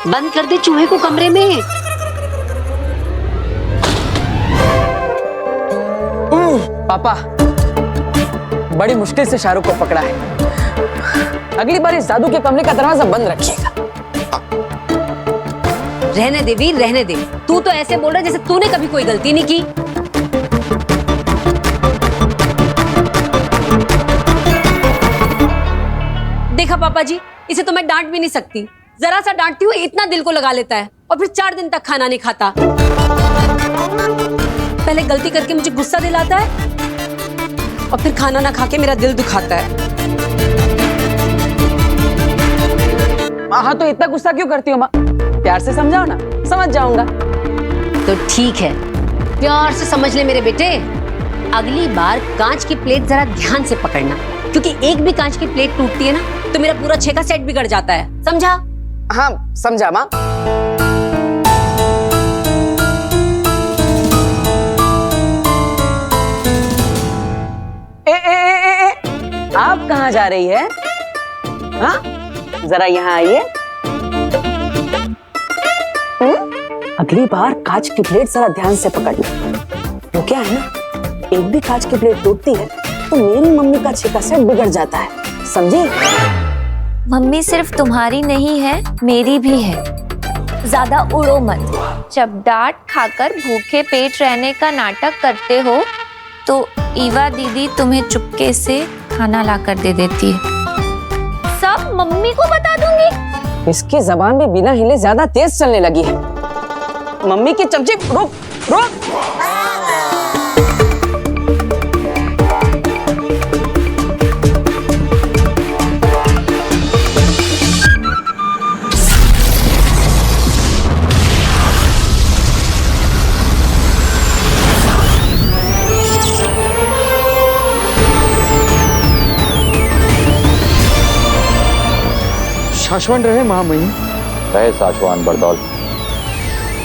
बंद कर दे चूहे को कमरे में। पापा, बड़ी मुश्किल से शाहरुख को पकड़ा है। अगली बार इस जादू के कमरे का दरवाजा बंद रखिएगा। रहने दे वीर, रहने दे। तू तो ऐसे बोल रहा है जैसे तूने कभी कोई गलती नहीं की। देखा पापा जी, इसे तो मैं डांट भी नहीं सकती। जरा सा डांटती हूँ इतना दिल को लगा लेता है और फिर 4 दिन तक खाना नहीं खाता। पहले गलती करके मुझे गुस्सा दिलाता है और फिर खाना ना खा के मेरा दिल दुखाता है। हाँ तो इतना गुस्सा क्यों करती हो माँ? प्यार से समझाओ ना, समझ जाऊंगा। तो ठीक है, प्यार से समझ ले मेरे बेटे। अगली बार कांच की प्लेट जरा ध्यान से पकड़ना, क्योंकि एक भी कांच की प्लेट टूटती है ना तो मेरा पूरा 6 का सेट बिगड़ जाता है। समझा? हाँ समझा माँ। आप कहाँ जा रही है? हाँ जरा यहाँ आइए। अगली बार कांच की प्लेट जरा ध्यान से पकड़ना। वो क्या है ना, एक भी कांच की प्लेट टूटती है तो मेरी मम्मी का 6 का सेट बिगड़ जाता है, समझी? मम्मी सिर्फ तुम्हारी नहीं है, मेरी भी है। ज्यादा उड़ो मत। जब डांट खाकर भूखे पेट रहने का नाटक करते हो तो ईवा दीदी तुम्हें चुपके से खाना ला कर दे देती है। सब मम्मी को बता दूंगी। इसकी जबान भी बिना हिले ज्यादा तेज चलने लगी है। मम्मी की चमची, रुक रुक। शाश्वत रहे महामहिम। रहे शाश्वत बरदौल।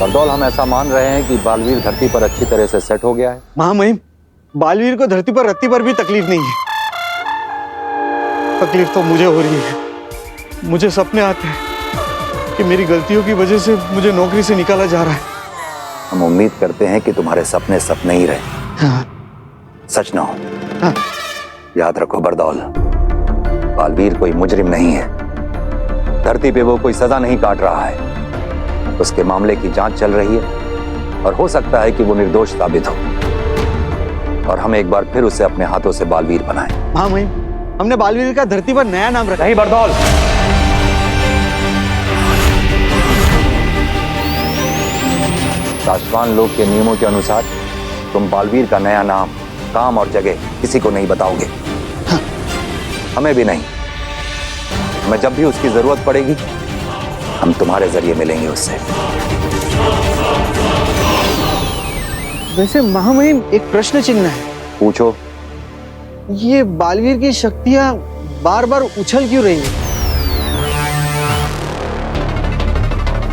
बरदौल, हम ऐसा मान रहे हैं कि बालवीर धरती पर अच्छी तरह से सेट हो गया है। महामहिम, बालवीर को धरती पर रत्ती पर भी तकलीफ नहीं है। तकलीफ तो मुझे हो रही है। मुझे सपने आते हैं कि मेरी गलतियों की वजह से मुझे नौकरी से निकाला जा रहा है। हम उम्मीद करते हैं कि तुम्हारे सपने सपने ही रहे, हाँ। सच ना हो। हाँ। याद रखो बरदौल, बालवीर कोई मुजरिम नहीं है। धरती पे वो कोई सजा नहीं काट रहा है। उसके मामले की जांच चल रही है और हो सकता है कि वो निर्दोष साबित हो और हम एक बार फिर उसे अपने हाथों से बालवीर बनाएं। महामहिम, हमने बालवीर का धरती पर नया नाम रखा। नहीं बरदौल, शाश्वत लोक के नियमों के अनुसार तुम बालवीर का नया नाम, काम और जगह किसी को नहीं बताओगे। हाँ। हमें भी नहीं। हमें जब भी उसकी जरूरत पड़ेगी हम तुम्हारे जरिए मिलेंगे उससे। वैसे महामहिम, एक प्रश्न चिन्ह है। पूछो। ये बालवीर की शक्तियां बार बार उछल क्यों रही है?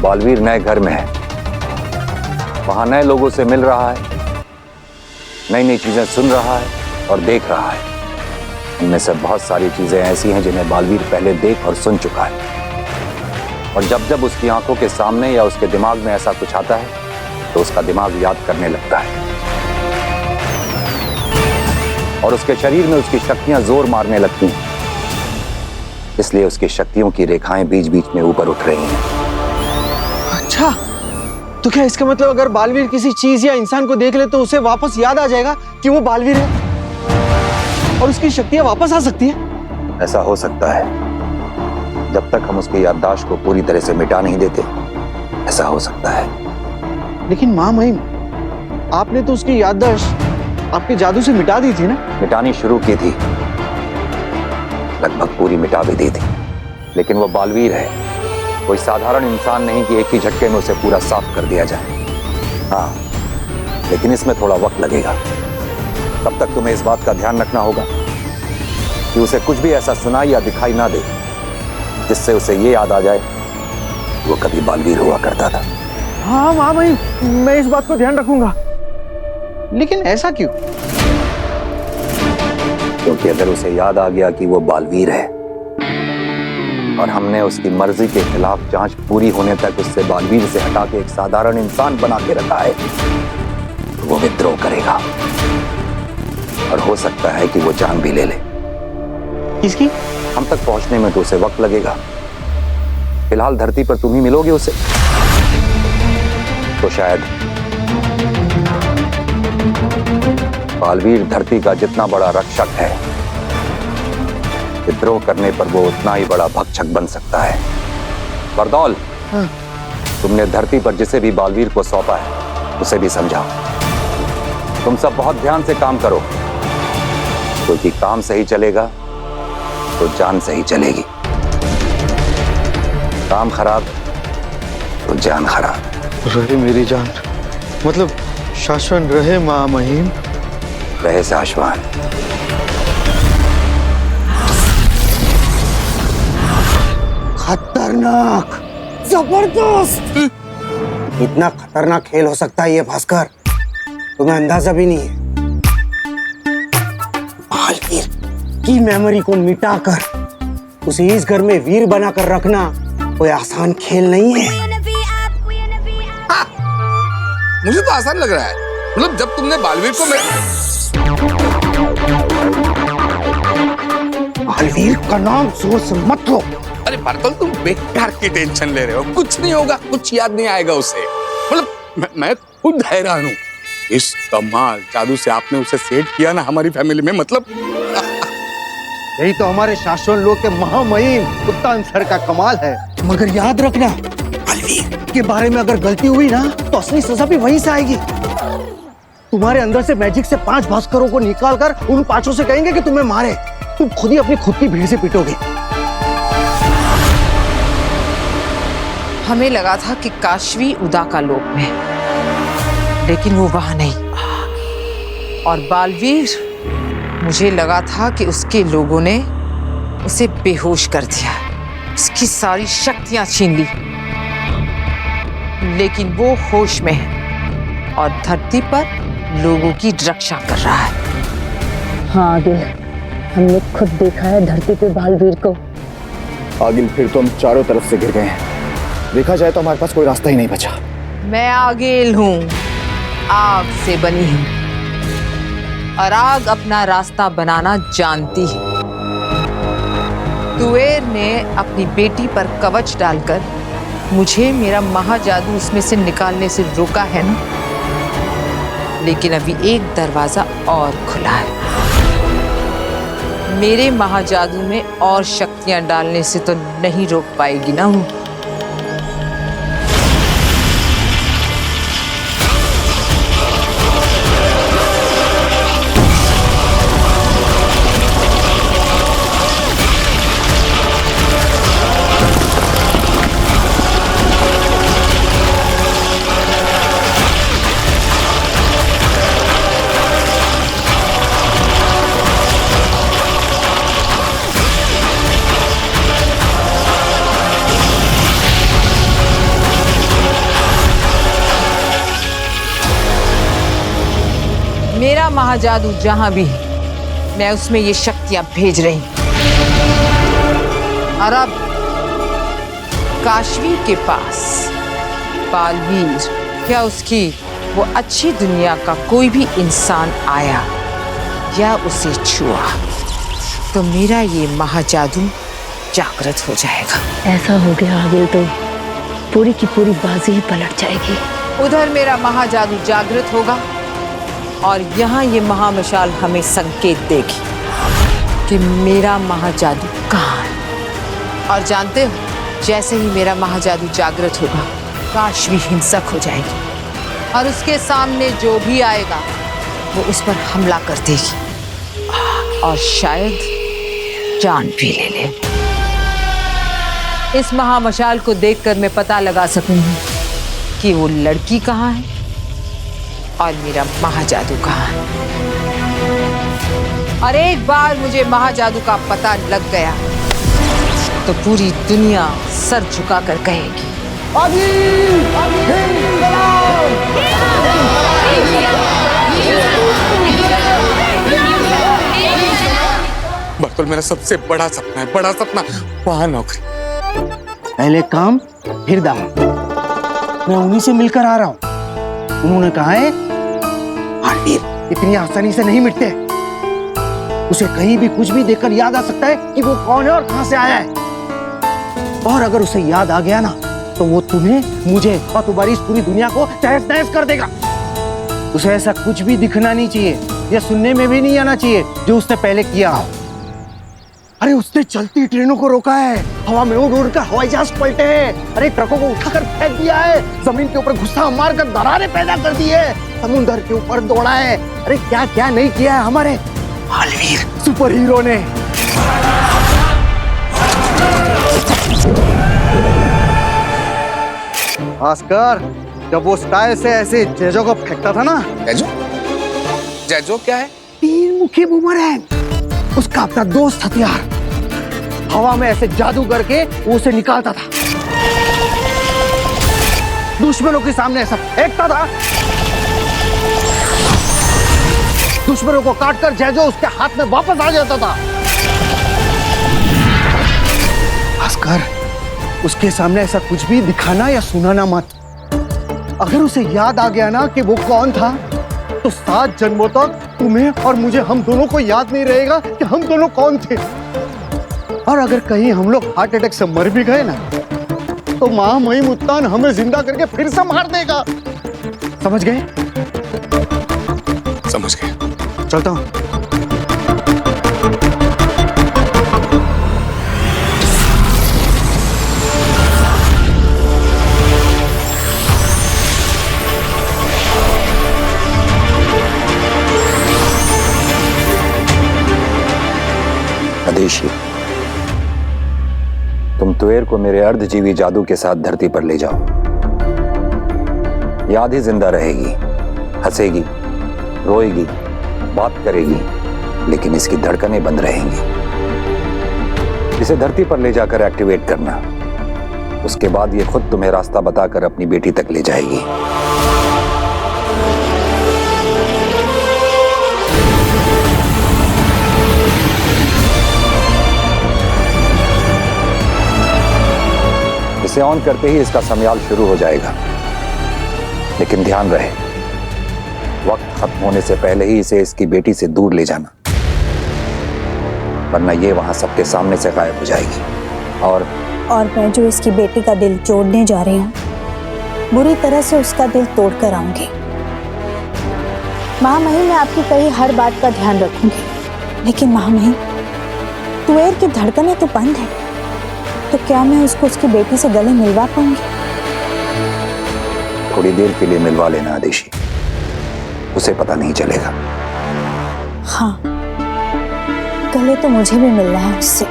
बालवीर नए घर में है, वहां नए लोगों से मिल रहा है, नई नई चीजें सुन रहा है और देख रहा है। इनमें से बहुत सारी चीजें ऐसी हैं जिन्हें बालवीर पहले देख और सुन चुका है, और जब जब उसकी आंखों के सामने या उसके दिमाग में ऐसा कुछ आता है तो उसका दिमाग याद करने लगता है और उसके शरीर में उसकी शक्तियां जोर मारने लगती हैं। इसलिए उसकी शक्तियों की रेखाएं बीच बीच में ऊपर उठ रही हैं। अच्छा, तो क्या इसका मतलब अगर बालवीर किसी चीज या इंसान को देख ले तो उसे वापस याद आ जाएगा कि वो बालवीर है और उसकी शक्तियां वापस आ सकती है? ऐसा हो सकता है, जब तक हम उसकी याददाश्त को पूरी तरह से मिटा नहीं देते ऐसा हो सकता है। लेकिन महामहिम, आपने तो उसकी याददाश्त आपके जादू से मिटा दी थी ना? मिटानी शुरू की थी, लगभग पूरी मिटा भी दी थी, लेकिन वो बालवीर है, कोई साधारण इंसान नहीं कि एक ही झटके में उसे पूरा साफ कर दिया जाए। हाँ, लेकिन इसमें थोड़ा वक्त लगेगा। तब तक तुम्हें इस बात का ध्यान रखना होगा कि उसे कुछ भी ऐसा सुनाई या दिखाई ना दे जिससे उसे ये याद आ जाए वो कभी बालवीर हुआ करता था। हाँ महामहिम, मैं इस बात को ध्यान रखूंगा। लेकिन ऐसा क्यों? क्योंकि अगर उसे याद आ गया कि वो बालवीर है और हमने उसकी मर्जी के खिलाफ जांच पूरी होने तक उससे बालवीर से हटा के एक साधारण इंसान बना के रखा है। तो वो विद्रोह करेगा और हो सकता है कि वो जान भी ले ले। किसकी? हम तक पहुंचने में तो उसे वक्त लगेगा। फिलहाल धरती पर तुम ही मिलोगे उसे। तो शायद बालवीर धरती का जितना बड़ा रक्षक है, विद्रोह करने पर वो उतना ही बड़ा भक्षक बन सकता है। बरदौल, तुमने धरती पर जिसे भी बालवीर को सौंपा है उसे भी समझाओ। तुम सब बहुत ध्यान से काम करो, क्योंकि काम सही चलेगा तो जान सही चलेगी। काम खराब तो जान खराब। रहे मेरी जान, मतलब शाश्वत रहे मां महिम। रहे शाश्वत। खतरनाक, जबरदस्त। इतना खतरनाक खेल हो सकता है ये भास्कर, तुम्हें अंदाजा भी नहीं है। बालवीर की मेमोरी को मिटाकर उसे इस घर में वीर बनाकर रखना कोई आसान खेल नहीं है। मुझे तो आसान लग रहा है। मतलब जब तुमने बालवीर को बालवीर का नाम जोर से मत लो। अरे बरतौल, तुम बेकार की टेंशन ले रहे हो। कुछ नहीं होगा, कुछ याद नहीं आएगा उसे। मतलब मैं खुद हैरान हूँ। इस कमाल जादू से आपने उसे सेट किया ना हमारी फैमिली में। मतलब यही तो हमारे शाश्वत लोग के महामहिम कुत्ता सर का कमाल है। मगर याद रखना, बालवीर के बारे में अगर गलती हुई ना तो असली सजा भी वहीं से आएगी। तुम्हारे अंदर से मैजिक से 5 भास्करों को निकाल कर उन 5 से कहेंगे कि तुम्हें मारे। तुम खुद ही अपनी खुद की भीड़ से पिटोगे। हमें लगा था कि काशवी उदा का लोक में, लेकिन वो वहां नहीं। और बालवीर, मुझे लगा था कि उसके लोगों ने उसे बेहोश कर दिया, उसकी सारी शक्तियां छीन ली, लेकिन वो होश में है और धरती पर लोगों की रक्षा कर रहा है। हाँ आगिल, हमने खुद देखा है धरती पे बालवीर को। आगिल, फिर तो हम चारों तरफ से गिर गए हैं। देखा जाए तो हमारे पास कोई रास्ता ही नहीं बचा। मैं आगिल हूँ, आग से बनी हूँ और आग अपना रास्ता बनाना जानती है। तुएर ने अपनी बेटी पर कवच डालकर मुझे मेरा महाजादू उसमें से निकालने से रोका है ना, लेकिन अभी एक दरवाजा और खुला है। मेरे महाजादू में और शक्तियां डालने से तो नहीं रोक पाएगी ना वो। मेरा महाजादू जहां भी है, मैं उसमें ये शक्तियां भेज रही हूं। और अब काशवी के पास बालवीर या उसकी वो अच्छी दुनिया का कोई भी इंसान आया या उसे छुआ तो मेरा ये महाजादू जागृत हो जाएगा। ऐसा हो गया आगिल तो पूरी की पूरी बाजी ही पलट जाएगी। उधर मेरा महाजादू जागृत होगा और यहाँ ये महामशाल हमें संकेत देगी कि मेरा महाजादू कहाँ है। और जानते हो, जैसे ही मेरा महाजादू जागृत होगा, काशवी हिंसक हो जाएगी और उसके सामने जो भी आएगा वो उस पर हमला कर देगी और शायद जान भी ले ले। इस महामशाल को देखकर मैं पता लगा सकूंगी कि वो लड़की कहाँ है और मेरा महाजादू कहाँ है। और एक बार मुझे महाजादू का पता लग गया तो पूरी दुनिया सर झुकाकर कहेगी, बरतौल, मेरा सबसे बड़ा सपना है, बड़ा सपना, वहां नौकरी। पहले काम फिर दाम। मैं उन्हीं से मिलकर आ रहा हूं। उन्होंने कहा है बालवीर इतनी आसानी से नहीं मिटते, उसे कहीं भी कुछ भी देखकर याद आ सकता है कि वो कौन है और कहां से आया है। और अगर उसे याद आ गया ना तो वो तुम्हें, मुझे और तुम्हारी इस पूरी दुनिया को तहस नहस कर देगा। उसे ऐसा कुछ भी दिखना नहीं चाहिए या सुनने में भी नहीं आना चाहिए जो उसने पहले किया हो। अरे उसने चलती ट्रेनों को रोका है, हवा में उड़ उड़ कर हवाई जहाज पलटे हैं, अरे ट्रकों को उठाकर फेंक दिया है, जमीन के ऊपर घुसा मारकर दरारें पैदा कर दी है, समुद्र के ऊपर दौड़ा है। अरे क्या क्या नहीं किया है हमारे बालवीर सुपर हीरो ने। भास्कर, जब वो स्टाइल से ऐसे जेजो को फेंकता था ना। जैजो? जैजो क्या है? 3 मुखी बूमरैंग, उसका अपना दोस्त हथियार। हवा में ऐसे जादू करके वो उसे निकालता था, दुश्मनों के सामने ऐसा फेंकता था, दुश्मनों को काटकर जैजो उसके हाथ में वापस आ जाता था। भास्कर, उसके सामने ऐसा कुछ भी दिखाना या सुनाना मत। अगर उसे याद आ गया ना कि वो कौन था तो 7 जन्मों तक तुम्हें और मुझे, हम दोनों को याद नहीं रहेगा कि हम दोनों कौन थे। और अगर कहीं हम लोग हार्ट अटैक से मर भी गए ना तो मां मई मुत्तान हमें जिंदा करके फिर से मार देगा। समझ गए? समझ गए। चलता हूं। आदेशी, तुम तुएर को मेरे अर्धजीवी जादू के साथ धरती पर ले जाओ। याद ही जिंदा रहेगी, हंसेगी, रोएगी, बात करेगी, लेकिन इसकी धड़कनें बंद रहेंगी। इसे धरती पर ले जाकर एक्टिवेट करना, उसके बाद ये खुद तुम्हें रास्ता बताकर अपनी बेटी तक ले जाएगी। इसे ऑन करते ही इसका समयाल शुरू हो जाएगा, लेकिन ध्यान रहे वक्त खत्म होने से पहले ही इसे इसकी बेटी से दूर ले जाना, वरना ये वहां सबके सामने से गायब हो जाएगी। और मैं जो इसकी बेटी का दिल जोड़ने जा रही हूँ, बुरी तरह से उसका दिल तोड़ कर आऊंगी। महामहिम, मैं आपकी कही हर बात का ध्यान रखूंगी, लेकिन महामहिम, तुएर की धड़कनें तो बंद है, तो क्या मैं उसको उसकी बेटी से गले मिलवा पाऊंगी? थोड़ी देर के लिए मिलवा लेना आदेशी, उसे पता नहीं चलेगा। हाँ, गले तो मुझे भी मिलना है उससे,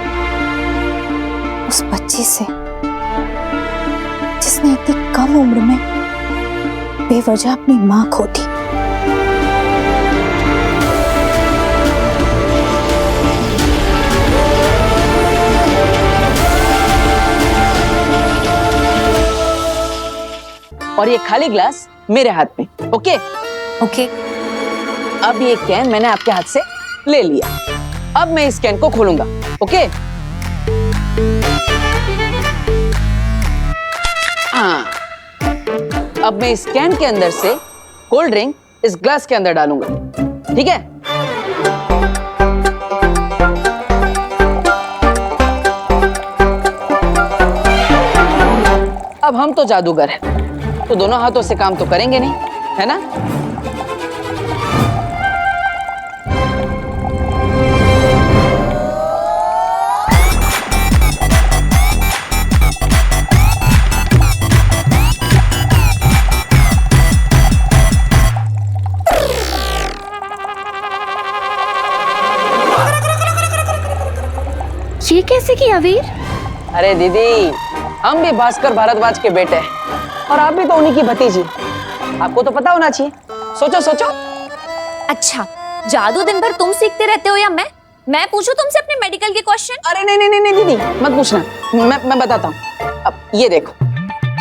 उस बच्ची से जिसने इतनी कम उम्र में बेवजह अपनी मां खो दी। और ये खाली ग्लास मेरे हाथ में। Okay okay. अब ये कैन मैंने आपके हाथ से ले लिया, अब मैं इस कैन को खोलूंगा। ओके हाँ, अब मैं इस कैन के अंदर से कोल्ड ड्रिंक इस ग्लास के अंदर डालूंगा, ठीक है? अब हम तो जादूगर हैं, तो दोनों हाथों से काम तो करेंगे नहीं, है ना? ये कैसे किया वीर? अरे दीदी, हम भी भास्कर भारद्वाज के बेटे हैं और आप भी तो उन्हीं की भतीजी, आपको तो पता होना चाहिए। सोचो सोचो। अच्छा, जादू दिन भर तुम सीखते रहते हो या मैं पूछूं तुमसे अपने मेडिकल के क्वेश्चन? अरे नहीं नहीं नहीं दीदी, मत पूछना, मैं बताता हूँ। अब ये देखो,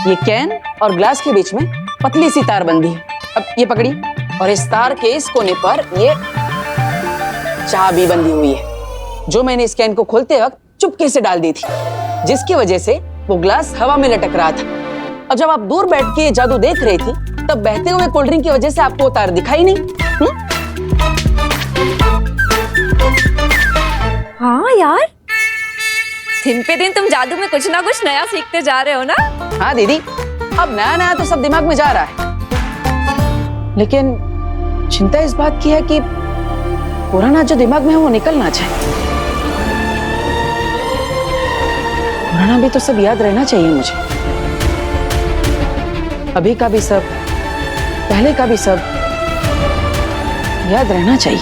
ये कैन और ग्लास के बीच में पतली सी तार बंधी है। अब ये पकड़ी, और इस तार के इस कोने पर ये चाबी बंधी हुई है, जो मैंने इस कैन को खोलते वक्त चुपके से डाल दी थी, जिसकी वजह से वो ग्लास हवा में लटक रहा था और जब आप दूर बैठ के जादू देख रही थी तब बहते हुए कोल्ड ड्रिंक की वजह से आपको तार दिखाई नहीं। हाँ यार, दिन पे दिन तुम जादू में कुछ ना कुछ नया सीखते जा रहे हो ना। हाँ दीदी, अब नया नया तो सब दिमाग में जा रहा है, लेकिन चिंता इस बात की है कि पुराना जो दिमाग में है वो निकल ना जाए। पुराना भी तो सब याद रहना चाहिए मुझे, अभी का भी सब, पहले का भी सब याद रहना चाहिए।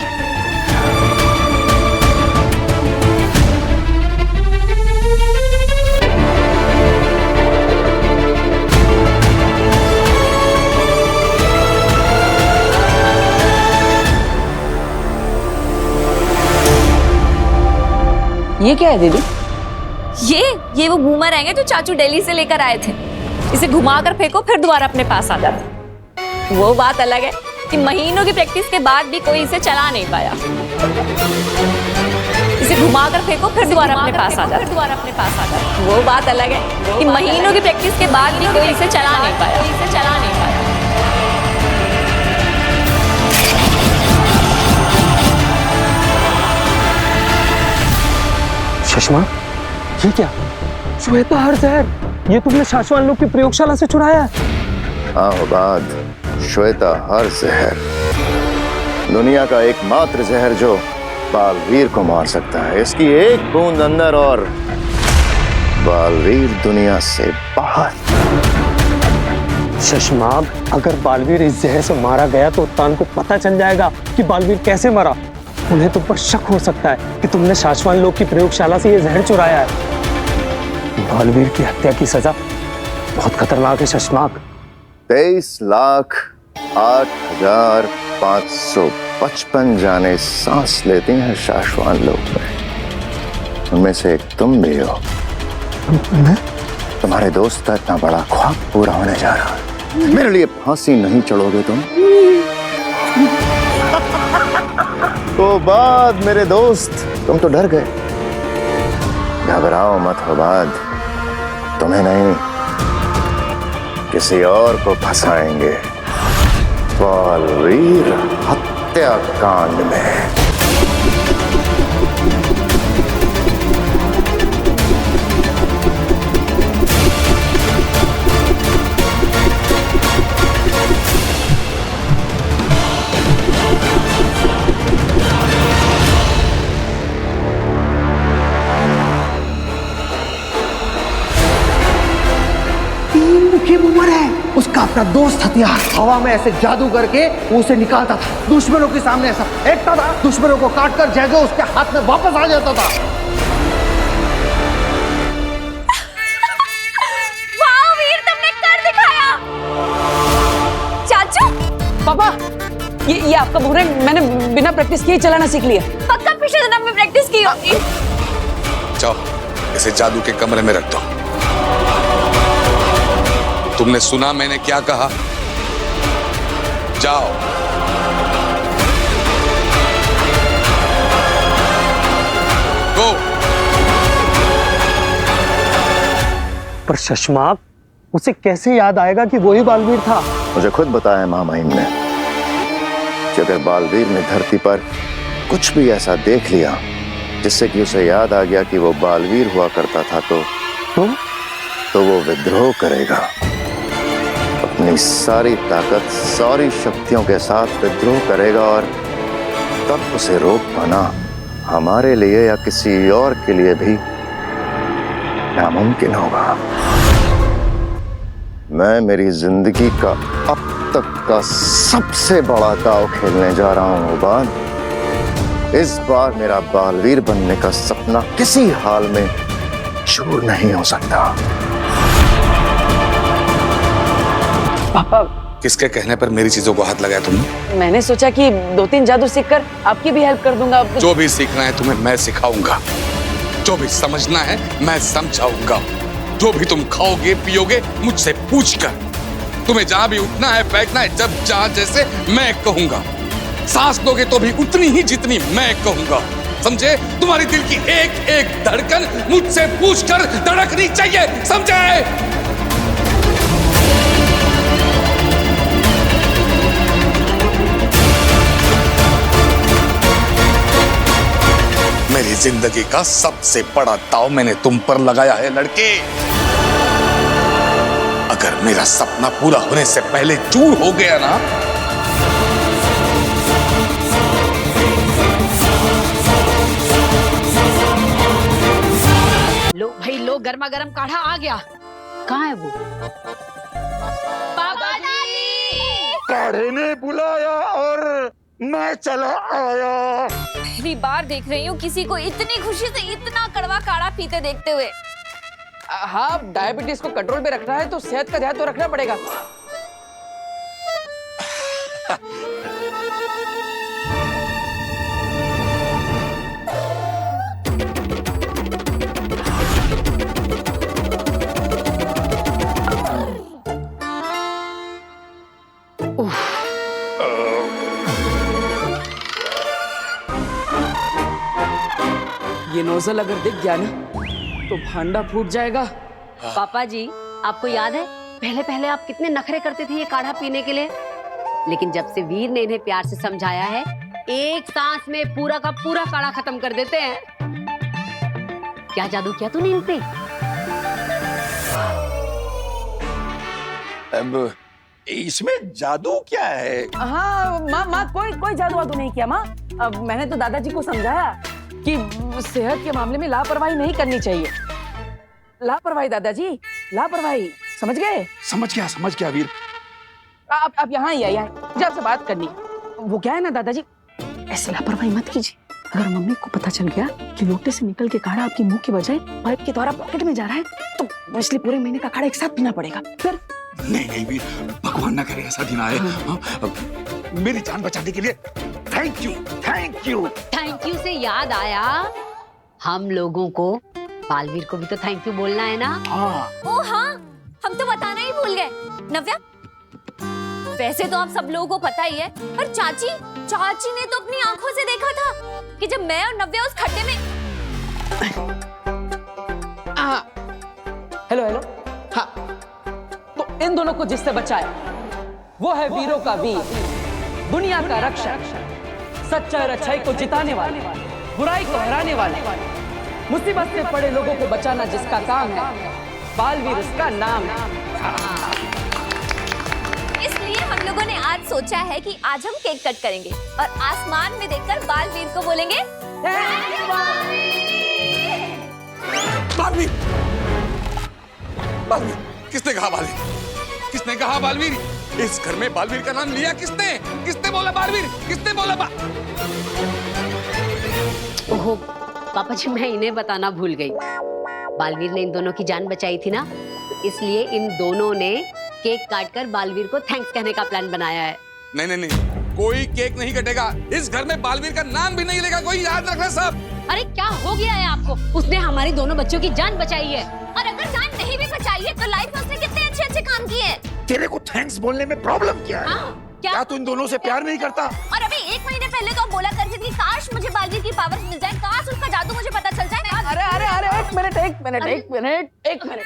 ये क्या है दीदी? ये वो बूमरैंग है जो चाचू दिल्ली से लेकर आए थे। इसे घुमाकर फेंको फिर दोबारा अपने पास आ जाता। वो बात अलग है कि महीनों की प्रैक्टिस के बाद भी कोई इसे चला नहीं पाया। इसे घुमाकर फेंको फिर दोबारा अपने पास आ जाता। वो बात अलग है कि महीनों की प्रैक्टिस के बाद भी कोई इसे चला नहीं पाया। सुषमा, ये क्या? श्वेता हर जहर, ये तुमने शाश्वान लोग की प्रयोगशाला से चुराया है? हाँ बाद श्वेता हर जहर दुनिया का एकमात्र जहर जो बालवीर को मार सकता है। इसकी एक बूंद अंदर और बालवीर दुनिया से बाहर। सुषमा, अगर बालवीर इस जहर से मारा गया तो उत्तान को पता चल जाएगा कि बालवीर कैसे मरा। उन्हें तुम पर शक हो सकता है कि तुमने शाश्वान लोग की प्रयोगशाला से ये जहर चुराया है। बालवीर की हत्या की सजा बहुत खतरनाक है शशमाक। 23,08,555 जाने सांस लेती हैं शाश्वान लोग में। उनमें से एक तुम भी हो। तुम्हारे दोस्त का इतना बड़ा ख्वाब पूरा होने जा रहा है। मेरे लिए फांसी नहीं चढ़ोगे तुम? तो बाद मेरे दोस्त, तुम तो डर गए। घबराओ मत हो बाद, तुम्हें नहीं किसी और को फंसाएंगे बालवीर हत्याकांड में। उसका अपना दोस्त हथियार हवा में ऐसे जादू करके वो उसे निकालता था, दुश्मनों के सामने ऐसा फेंकता था, दुश्मनों को काटकर जगह उसके हाथ में वापस आ जाता था। वाह वीर, तुमने कर दिखाया। चाचू, पापा, ये आपका बुमरैंग मैंने बिना प्रैक्टिस किए चलाना सीख लिया। पक्का पिछले जन्म में प्रैक्टिस की होगी। जाओ, इसे जादू के कमरे में रख दो। तुमने सुना मैंने क्या कहा? जाओ। गो। पर शशमाक, उसे कैसे याद आएगा कि वही बालवीर था? मुझे खुद बताया माँ महिम ने कि अगर बालवीर ने धरती पर कुछ भी ऐसा देख लिया जिससे कि उसे याद आ गया कि वो बालवीर हुआ करता था तो वो विद्रोह करेगा। अपनी सारी ताकत, सारी शक्तियों के साथ विद्रोह करेगा और तब उसे रोक पाना हमारे लिए या किसी और के लिए भी नामुमकिन होगा। मैं मेरी जिंदगी का अब तक का सबसे बड़ा दांव खेलने जा रहा हूं उबाद। इस बार मेरा बालवीर बनने का सपना किसी हाल में चूर नहीं हो सकता। पापा, किसके कहने पर मेरी चीजों को हाथ लगाया तुमने? मैंने सोचा कि 2-3 जादू सीखकर आपकी भी हेल्प कर दूंगा। जो भी सीखना है तुम्हें मैं सिखाऊंगा, जो भी समझना है मैं समझाऊंगा। जो भी तुम खाओगे पियोगे मुझसे पूछकर। तुम्हें जहां भी उठना है बैठना है जब जहां जैसे मैं कहूंगा। सांस लोगे तो भी उतनी ही जितनी मैं कहूंगा। समझे? तुम्हारी दिल की एक एक धड़कन मुझसे पूछकर धड़कनी चाहिए, समझे? मेरी जिंदगी का सबसे बड़ा दाव मैंने तुम पर लगाया है लड़के। अगर मेरा सपना पूरा होने से पहले चूर हो गया ना, लो भाई लो, गर्मा गर्म काढ़ा आ गया। कहाँ है वो? पापा जी! काढ़े ने बुलाया और मैं चला आया। पहली बार देख रही हूँ किसी को इतनी खुशी से इतना कड़वा काढ़ा पीते देखते हुए। हाँ, डायबिटीज को कंट्रोल पे रखना है तो सेहत का ध्यान तो रखना पड़ेगा। ये नोजल अगर दिख गया ना तो भांडा फूट जाएगा। पापा जी, आपको याद है पहले पहले आप कितने नखरे करते थे ये काढ़ा पीने के लिए, लेकिन जब से वीर ने इन्हें प्यार से समझाया है, एक सांस में पूरा का पूरा काढ़ा खत्म कर देते हैं। क्या जादू किया तूने इन पे? अब इसमें जादू क्या है? हाँ माँ कोई जादू वादू नहीं किया माँ। अब मैंने तो दादाजी को समझाया कि सेहत के मामले में लापरवाही नहीं करनी चाहिए। लापरवाही दादाजी, लापरवाही, समझ गए? समझ गया वीर। आप यहाँ ही आइए, मुझे आपसे बात करनी है। वो क्या है ना दादाजी, ऐसे लापरवाही मत कीजिए। अगर मम्मी को पता चल गया कि लोटे से निकल के काढ़ा आपके मुंह की बजाय पाइप के द्वारा पॉकेट में जा रहा है, तो इसलिए पूरे महीने का काढ़ा एक साथ पीना पड़ेगा। फिर नहीं वीर, भगवान ना करे ऐसा दिन आए। मेरी जान बचाने के लिए थैंक यू। थैंक यू से याद आया, हम लोगों को बालवीर को भी तो थैंक यू बोलना है ना। ओ हाँ, हम तो बताना ही भूल गए। नव्या, वैसे तो आप सब लोगों को पता ही है, पर चाची ने तो अपनी आंखों से देखा था कि जब मैं और नव्या उस खड्डे में। हेलो हाँ, तो इन दोनों को जिससे बचाया वो है वीरों का वीर, दुनिया का रक्षक, सच्चाई और अच्छाई को जिताने वाले, बुराई को हराने वाले, मुसीबत से पड़े लोगों को बचाना जिसका काम है, बालवीर उसका नाम है। इसलिए हम लोगों ने आज सोचा है कि आज हम केक कट करेंगे और आसमान में देखकर बालवीर को बोलेंगे बालवीर, किसने कहा बालवीर? किसने कहा बालवीर? इस घर में बालवीर का नाम लिया किसने? किसने बोला बालवीर? किसने बोला ओहो पापा जी, मैं इन्हें बताना भूल गई। बालवीर ने इन दोनों की जान बचाई थी ना, तो इसलिए इन दोनों ने केक काटकर बालवीर को थैंक्स कहने का प्लान बनाया है। नहीं, कोई केक नहीं कटेगा। इस घर में बालवीर का नाम भी नहीं लेगा कोई, याद रखना सब। अरे क्या हो गया है आपको? उसने हमारी दोनों बच्चों की जान बचाई है। और अगर जान नहीं भी बचाई है तो लाइफ में उसने कितने अच्छे काम किए हैं। तेरे को थैंक्स बोलने में प्रॉब्लम क्या है? क्या तू इन दोनों से प्यार नहीं करता? और अभी 1 महीने पहले तो बोला करती थी काश मुझे बालवीर की पावर मिल जाए, काश उसका जादू मुझे पता चल जाए। अरे एक मिनट,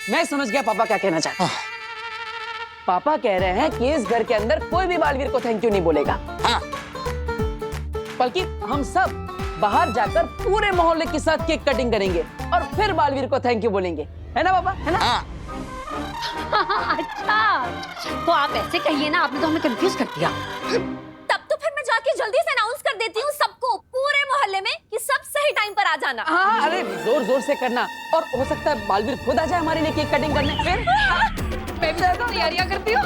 मैं समझ गया पापा क्या कहना चाहते हैं। पापा कह रहे हैं कि इस घर के अंदर कोई भी बालवीर को थैंक यू नहीं बोलेगा, बल्कि हम सब बाहर जाकर पूरे मोहल्ले के साथ केक कटिंग करेंगे और फिर बालवीर को थैंक यू बोलेंगे, है ना पापा? है ना? अच्छा, तो आप ऐसे कहिए ना, आपने तो हमें कंफ्यूज कर दिया। तब तो फिर मैं जाके जल्दी से अनाउंस कर देती हूँ सबको, पूरे मोहल्ले में, कि सब सही टाइम पर आ जाना। हाँ, अरे जोर से करना, और हो सकता है बालवीर खुद आ जाए हमारे लिए केक कटिंग करने। फिर मैं भी तैयारियां करती हूँ।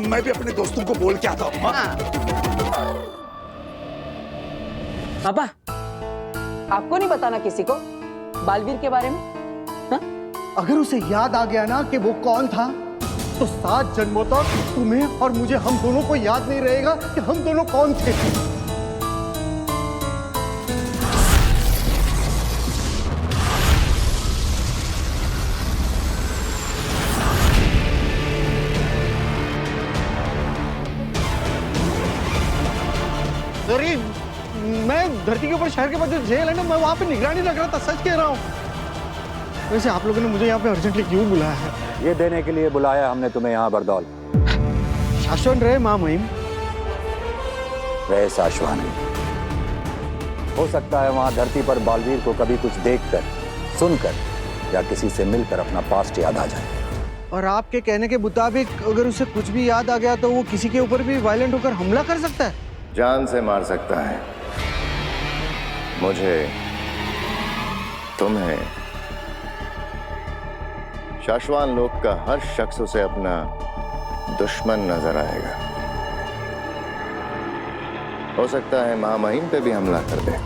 मैं भी अपने दोस्तों को बोल के आता हूँ। पापा, आपको नहीं बताना किसी को बालवीर के बारे में? अगर उसे याद आ गया ना कि वो कौन था, तो 7 जन्मों तक तुम्हें और मुझे, हम दोनों को याद नहीं रहेगा कि हम दोनों कौन थे। अरे मैं धरती के ऊपर शहर के पास जो जेल है ना, मैं वहां पे निगरानी रख रहा था, सच कह रहा हूँ। वैसे आप लोगों ने मुझे यहाँ पे अर्जेंटली क्यों बुलाया है? ये देने के लिए बुलाया हमने तुम्हें यहाँ बरदौल। शाश्वत रहे माँ महिम। रहे साशवान। हो सकता है वहां धरती पर बालवीर को कभी कुछ देखकर, सुनकर या किसी से मिलकर अपना पास्ट याद आ जाए। और आपके कहने के मुताबिक अगर उसे कुछ भी याद आ गया तो वो किसी के ऊपर भी वायलेंट होकर हमला कर सकता है? जान से मार सकता है। मुझे, तुम्हें, शाश्वान लोक का हर शख्स उसे अपना दुश्मन नजर आएगा। हो सकता है महामहिम पे भी हमला कर दे।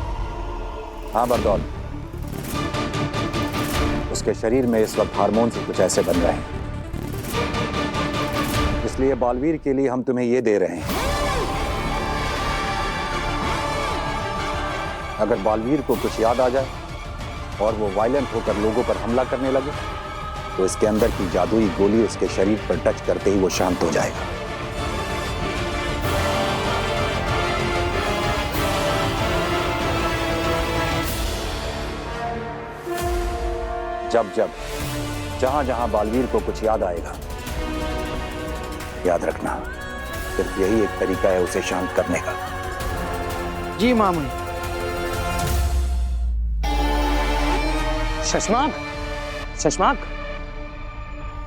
हाँ बरदौल, उसके शरीर में इस वक्त हार्मोन से कुछ ऐसे बन रहे हैं, इसलिए बालवीर के लिए हम तुम्हें ये दे रहे हैं। अगर बालवीर को कुछ याद आ जाए और वो वायलेंट होकर लोगों पर हमला करने लगे तो इसके अंदर की जादुई गोली उसके शरीर पर टच करते ही वो शांत हो जाएगा। जब जब जहां जहां बालवीर को कुछ याद आएगा, याद रखना सिर्फ यही एक तरीका है उसे शांत करने का। जी माँ महिम। शशमाक, शशमाक,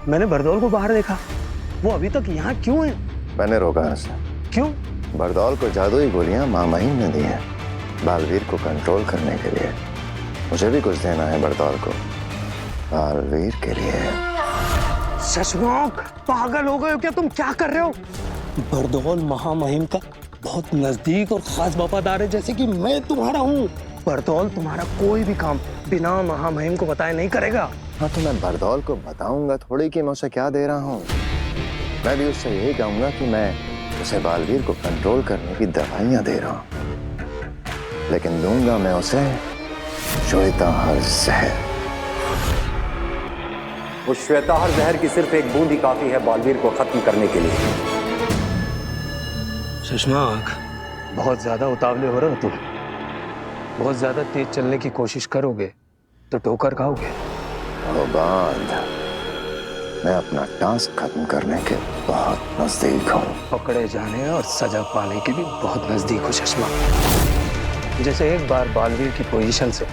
मैंने बरदौल को बाहर देखा। वो अभी तक यहाँ क्यों है? मैंने रोका उसे। क्यों? बरदौल को जादुई गोलियां महामहिम ने दी हैं बालवीर को कंट्रोल करने के लिए। मुझे भी कुछ देना है बरदौल को, बालवीर के लिए। शशमाक, पागल हो गए हो क्या तुम? क्या कर रहे हो? बरदौल महामहिम का बहुत नजदीक और खास वफादार है, जैसे कि मैं तुम्हारा हूँ। बरदौल तुम्हारा कोई भी काम बिना महामहिम को बताए नहीं करेगा। हाँ तो मैं बरदौल को बताऊंगा थोड़ी कि मैं उसे क्या दे रहा हूँ। मैं भी उससे यही कहूंगा कि मैं उसे बालवीर को कंट्रोल करने की दवाइयां दे रहा हूँ, लेकिन दूंगा मैं उसे श्वेताहार जहर। उस श्वेताहार जहर की सिर्फ एक बूंद ही काफी है बालवीर को खत्म करने के लिए। शशमाक, बहुत ज्यादा उतावले हो रहे हो तुम। बहुत ज्यादा तेज चलने की कोशिश करोगे तो ठोकर खाओगे। ओ बांध, मैं अपना टास्क खत्म करने के बहुत नजदीक हूँ। पकड़े जाने और सजा पाने के भी बहुत नजदीक हो शशमाक। जैसे एक बार बालवीर की पोजीशन से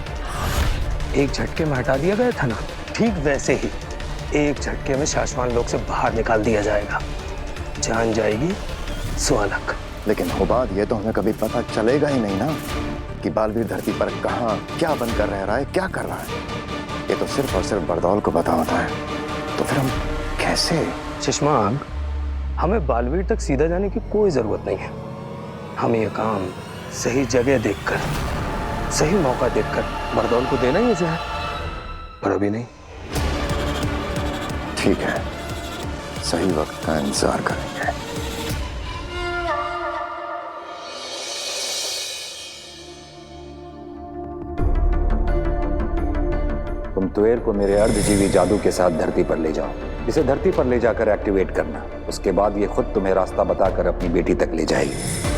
एक झटके में हटा दिया गया था ना, ठीक वैसे ही एक झटके में शाश्वान लोक से बाहर निकाल दिया जाएगा। जान जाएगी स्वालक। लेकिन हुबाद, ये तो हमें कभी पता चलेगा ही नहीं ना कि बालवीर धरती पर कहाँ क्या बनकर रह रहा है, क्या कर रहा है। ये तो सिर्फ और सिर्फ बरदौल को पता होता है। तो फिर हम कैसे? शशमाक, हमें बालवीर तक सीधा जाने की कोई जरूरत नहीं है। हमें ये काम सही जगह देखकर, सही मौका देखकर बरदौल को देना ही है, पर अभी नहीं। ठीक है, सही वक्त का इंतजार करेंगे। तुम तुएर को मेरे अर्धजीवी जादू के साथ धरती पर ले जाओ। इसे धरती पर ले जाकर एक्टिवेट करना। उसके बाद ये खुद तुम्हें रास्ता बताकर अपनी बेटी तक ले जाएगी।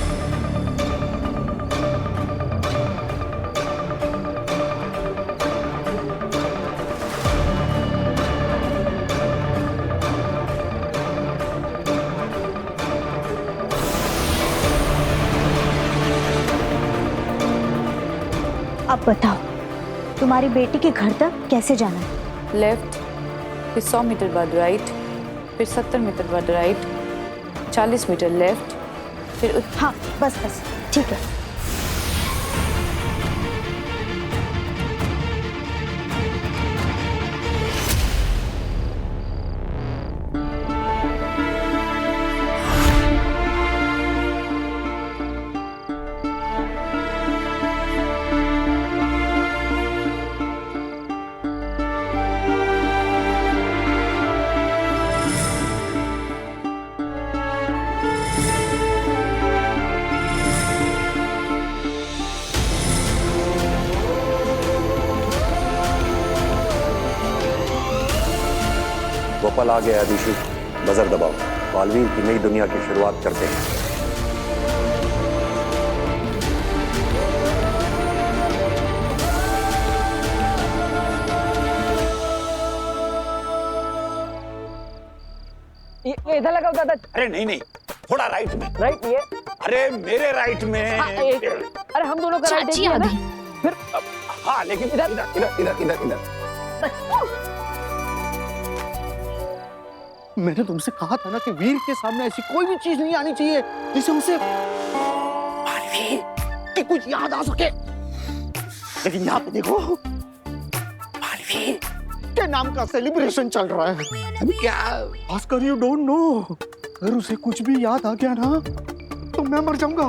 अब बताओ, तुम्हारी बेटी के घर तक कैसे जाना है? लेफ्ट, फिर 100 मीटर बाद राइट, फिर 70 मीटर बाद राइट, 40 मीटर लेफ्ट, फिर हाँ बस बस, ठीक है। वो पल आ गया अदिशु, बजर दबाओ। बालवीर की नई दुनिया की शुरुआत करते हैं। ये इधर लगा दादा। अरे नहीं नहीं, थोड़ा राइट में। राइट ये। अरे मेरे राइट में। अरे हम दोनों का राइट चाची है आ ना? गई। फिर हाँ, लेकिन इधर इधर इधर इधर इधर इधर। मैंने तुमसे कहा था ना कि वीर के सामने ऐसी कोई भी चीज नहीं आनी चाहिए जिससे उसे बालवीर की कुछ याद आ सके। लेकिन यहाँ पे देखो, बालवीर के नाम का सेलिब्रेशन चल रहा है। अभी क्या? भास्कर, यू डोंट नो, अगर उसे कुछ भी याद आ गया ना तो मैं मर जाऊंगा।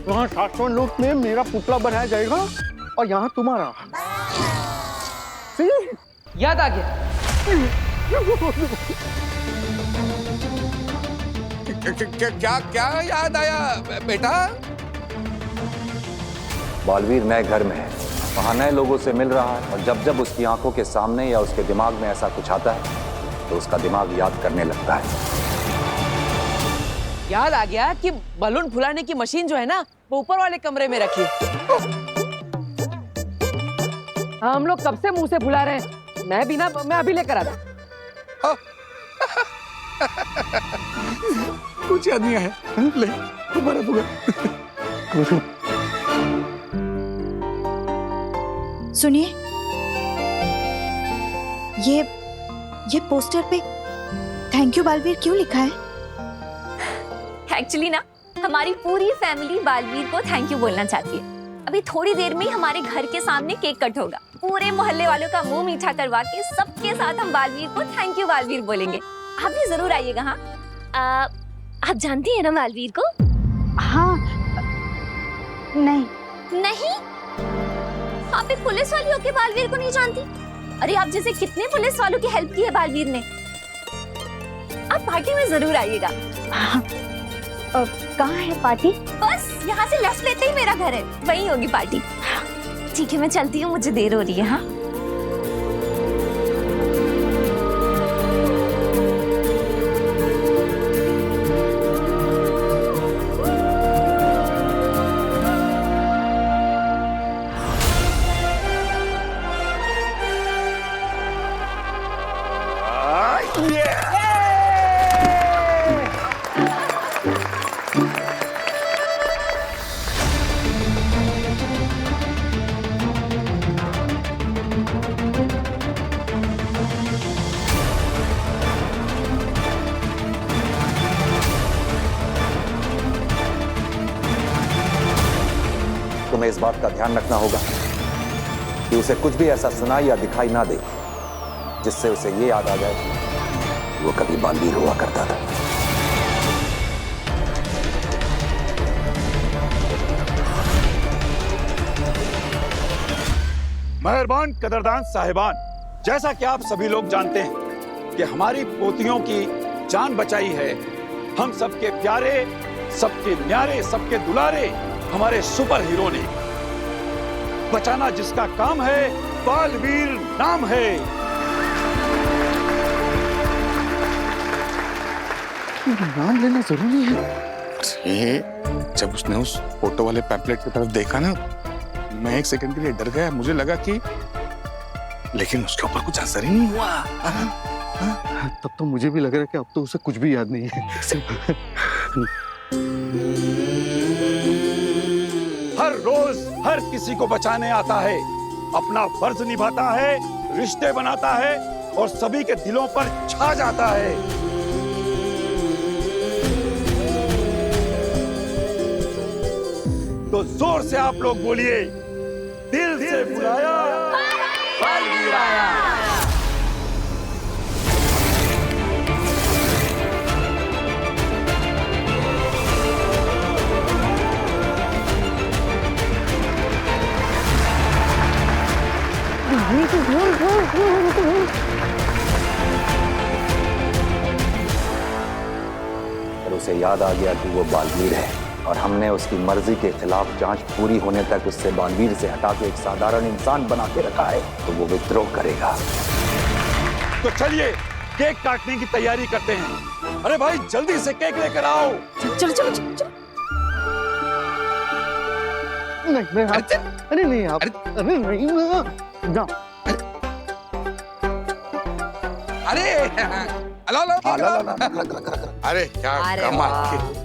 वहाँ शाश्वत लोक में मेरा पुतला बनाया जाएगा और यहाँ तुम्हारा। याद आ गया। क्या क्या याद आया बेटा? बालवीर नए घर में है, वहां नए लोगों से मिल रहा है, और जब जब उसकी आंखों के सामने या उसके दिमाग में ऐसा कुछ आता है तो उसका दिमाग याद करने लगता है। याद आ गया कि बलून फुलाने की मशीन जो है ना, वो ऊपर वाले कमरे में रखी है। हम लोग कब से मुंह से फुला रहे हैं। मैं अभी लेकर आता। कुछ याद नहीं आया। ले दोबारा पूरा। सुनिए, ये पोस्टर पे थैंक यू बालवीर क्यों लिखा है? एक्चुअली ना हमारी पूरी फैमिली बालवीर को थैंक यू बोलना चाहती है। अभी थोड़ी देर में ही हमारे घर के सामने केक कट होगा। पूरे मोहल्ले वालों का मुंह मीठा करवा के सबके साथ हम बालवीर को थैंक यू बालवीर बोलेंगे। आप भी जरूर आइएगा। हाँ, आप जानती हैं ना बालवीर को? हाँ। नहीं। नहीं? आप एक पुलिस वाली होके बालवीर को नहीं जानती? अरे आप जैसे कितने पुलिस वालों की हेल्प की है बालवीर ने। आप पार्टी में जरूर आइएगा। कहाँ है पार्टी? बस यहाँ से लेफ्ट लेते ही मेरा घर है, वहीं होगी पार्टी। ठीक है, मैं चलती हूँ, मुझे देर हो रही है। हाँ, तुम्हें इस बात का ध्यान रखना होगा कि उसे कुछ भी ऐसा सुनाई या दिखाई ना दे जिससे उसे ये याद आ जाए कि वो कभी बालवीर हुआ करता था। मेहरबान कदरदान साहिबान, जैसा कि आप सभी लोग जानते हैं कि हमारी पोतियों की जान बचाई है हम सबके प्यारे, सबके न्यारे, सबके दुलारे हमारे सुपर हीरो ने। बचाना जिसका काम है, बालवीर नाम है। नाम लेना जरूरी है। अरे जब उसने उस फोटो वाले पैम्पलेट की तरफ देखा ना, मैं एक सेकंड के लिए डर गया। मुझे लगा कि, लेकिन उसके ऊपर कुछ असर ही नहीं हुआ। तब तो मुझे भी लग रहा है कि अब तो उसे कुछ भी याद नहीं है। हर रोज हर किसी को बचाने आता है, अपना फर्ज निभाता है, रिश्ते बनाता है और सभी के दिलों पर छा जाता है। तो जोर से आप लोग बोलिए, दिल से बुलाया, बालवीर आया। और उसे याद आ गया कि वो बालवीर है, और हमने उसकी मर्जी के खिलाफ जांच पूरी होने तक उससे बालवीर से हटा के एक साधारण इंसान बना के रखा है, तो वो विद्रोह करेगा। तो चलिए केक काटने की तैयारी करते हैं। अरे भाई जल्दी से केक लेकर आओ। चलो चलो चलो चलो। नहीं, अरे नहीं आप, अरे नहीं ना, अरे लो लो हाँ, ला, ला, ला, ला, ला, ला, ला। अरे क्या अरे कमाल वाह। की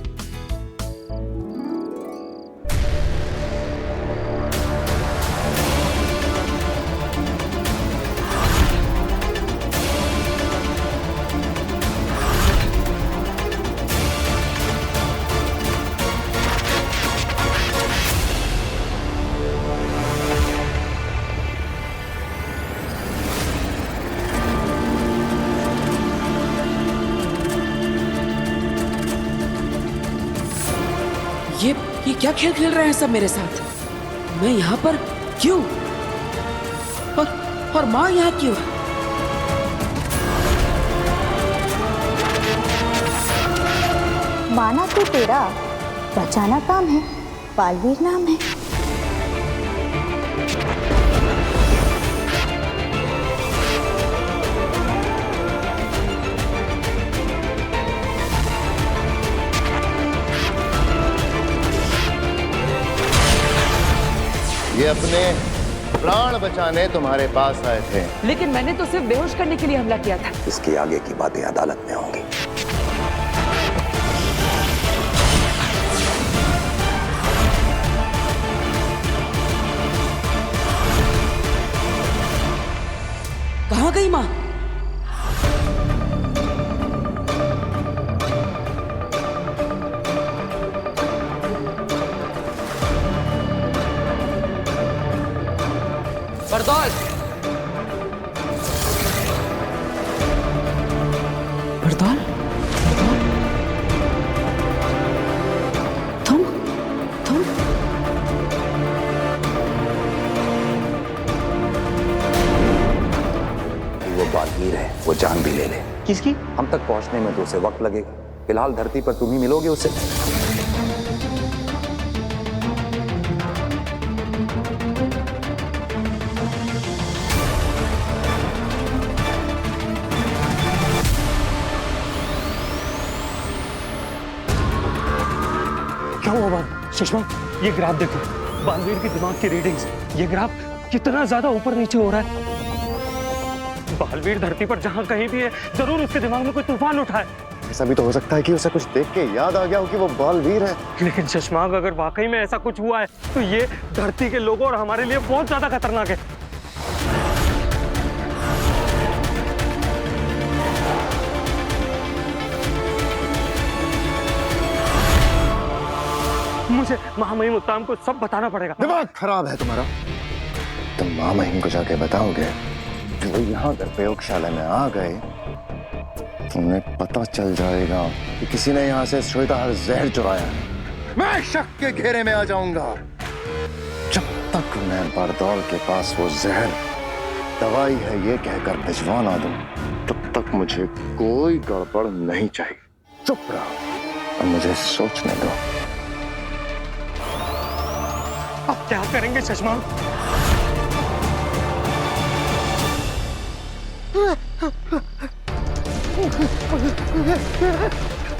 ये क्या खेल खेल रहे हैं सब मेरे साथ? मैं यहाँ पर क्यों? और माँ यहाँ क्यों? माना तो तेरा, बचाना काम है, बालवीर नाम है। ये अपने प्राण बचाने तुम्हारे पास आए थे। लेकिन मैंने तो सिर्फ बेहोश करने के लिए हमला किया था। इसकी आगे की बातें अदालत में होंगी। कहाँ गई माँ? बरदौल, बरदौल, तुम वो बालवीर है, वो जान भी ले ले। किसकी? हम तक पहुंचने में तो उसे वक्त लगेगा। फिलहाल धरती पर तुम ही मिलोगे उसे। क्या हुआ बाल? सुषमा, ये ग्राफ देखो, बालवीर के दिमाग की रीडिंग्स। ये ग्राफ कितना ज्यादा ऊपर नीचे हो रहा है। बालवीर धरती पर जहां कहीं भी है, जरूर उसके दिमाग में कोई तूफान उठा है। ऐसा भी तो हो सकता है कि उसे कुछ देख के याद आ गया हो कि वो बालवीर है। लेकिन शशमांक, अगर वाकई में ऐसा कुछ हुआ है तो ये धरती के लोगों और हमारे लिए बहुत ज्यादा खतरनाक है। मुझे महामहिम उत्तम को सब बताना पड़ेगा। दिमाग खराब है तुम्हारा। तुम महामहिम को जाके बताओगे कि वो यहाँ अगर प्रयोगशाला में आ गए, तुम्हें पता चल जाएगा कि किसी ने यहाँ से श्वेताहार जहर चुराया है। मैं शक के घेरे में आ जाऊंगा। जब तक मैं बरदौल के पास वो जहर दवाई है ये कहकर भिजवा ना दूं, तब तक मुझे कोई गड़बड़ नहीं चाहिए। चुप रहो और मुझे सोचने दो। अब क्या करेंगे शशमांक?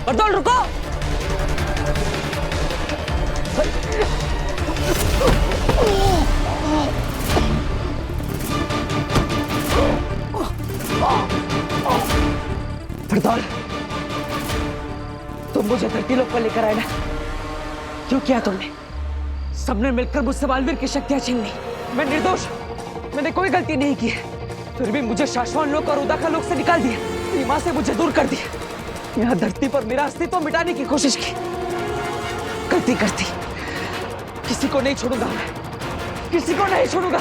बरदौल रुको! बरदौल, तुम मुझे धरती लोक पर लेकर आए ना? क्यों किया तुमने? सबने मिलकर मुझसे बालवीर की शक्तियां छीन ली। मैं निर्दोष, मैंने कोई गलती नहीं की है। फिर भी मुझे शाश्वान लोक और उदाका लोक से निकाल दिया। मेरी मां से मुझे दूर कर दिया। यहाँ धरती पर मेरा अस्तित्व मिटाने की कोशिश की। गलती करती, किसी को नहीं छोड़ूंगा मैं, किसी को नहीं छोड़ूंगा।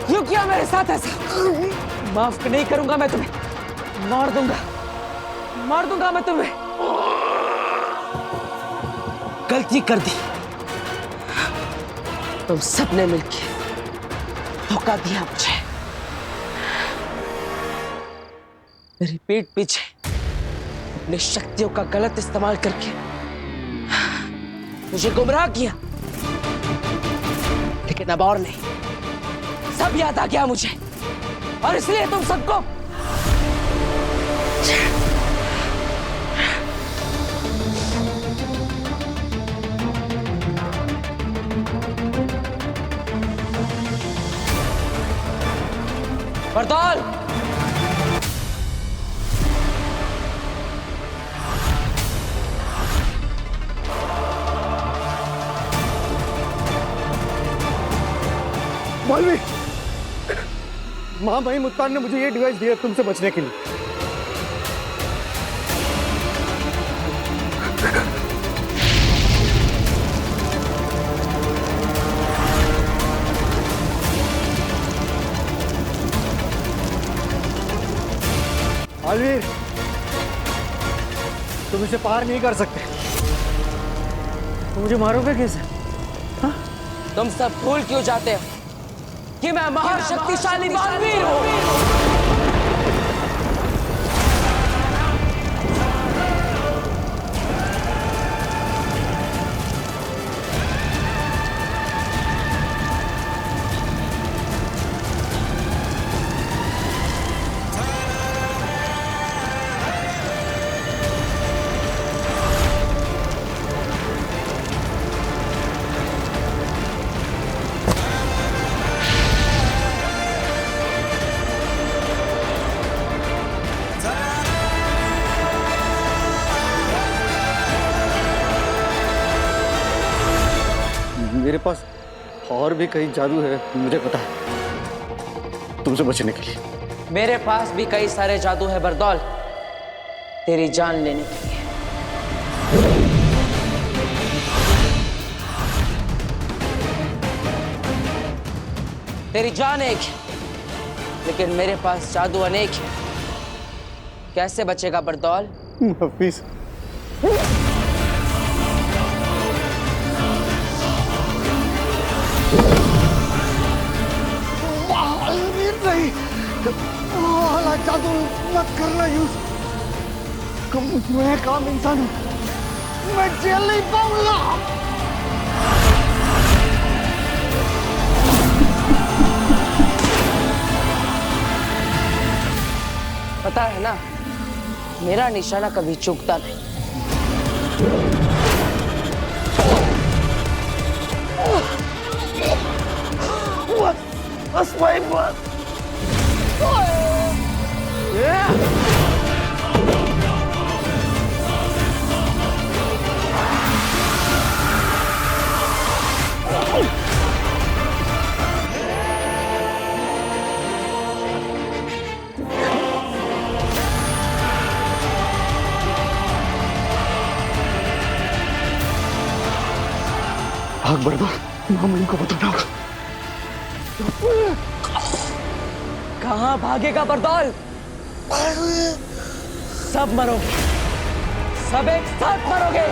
क्यों किया मेरे साथ ऐसा? माफ नहीं करूंगा मैं तुम्हें। मार दूंगा मैं तुम्हें। गलती कर दी। तुम सबने मिलकर धोखा दिया मुझे। मेरी पीठ पीछे अपनी शक्तियों का गलत इस्तेमाल करके मुझे गुमराह किया। लेकिन अब और नहीं, सब याद आ गया मुझे, और इसलिए तुम सबको बरदौल! बालवीर, महामहिम मुत्तान ने मुझे ये डिवाइस दिया तुमसे बचने के लिए। बालवीर, तुम इसे पार नहीं कर सकते। तुम मुझे मारोगे कैसे? तुम सब भूल क्यों जाते हो कि मैं महाशक्तिशाली बालवीर हूं? मेरे पास और भी कई जादू है, मुझे पता है, तुमसे बचने के लिए। मेरे पास भी कई सारे जादू है बरदौल, तेरी जान लेने के लिए। तेरी जान एक है, लेकिन मेरे पास जादू अनेक है। कैसे बचेगा बरदौल? हफीज, नहीं, वाला जादू मत करना यूज। मैं काम इंसान हूं, मैं जेल नहीं पाऊंगा। पता है ना, मेरा निशाना कभी चूकता नहीं। बस भाई बस। भाग बरदौल, मामूली को बताना होगा। कहां भागेगा बरदौल? सब मरोगे, सब एक साथ मरोगे।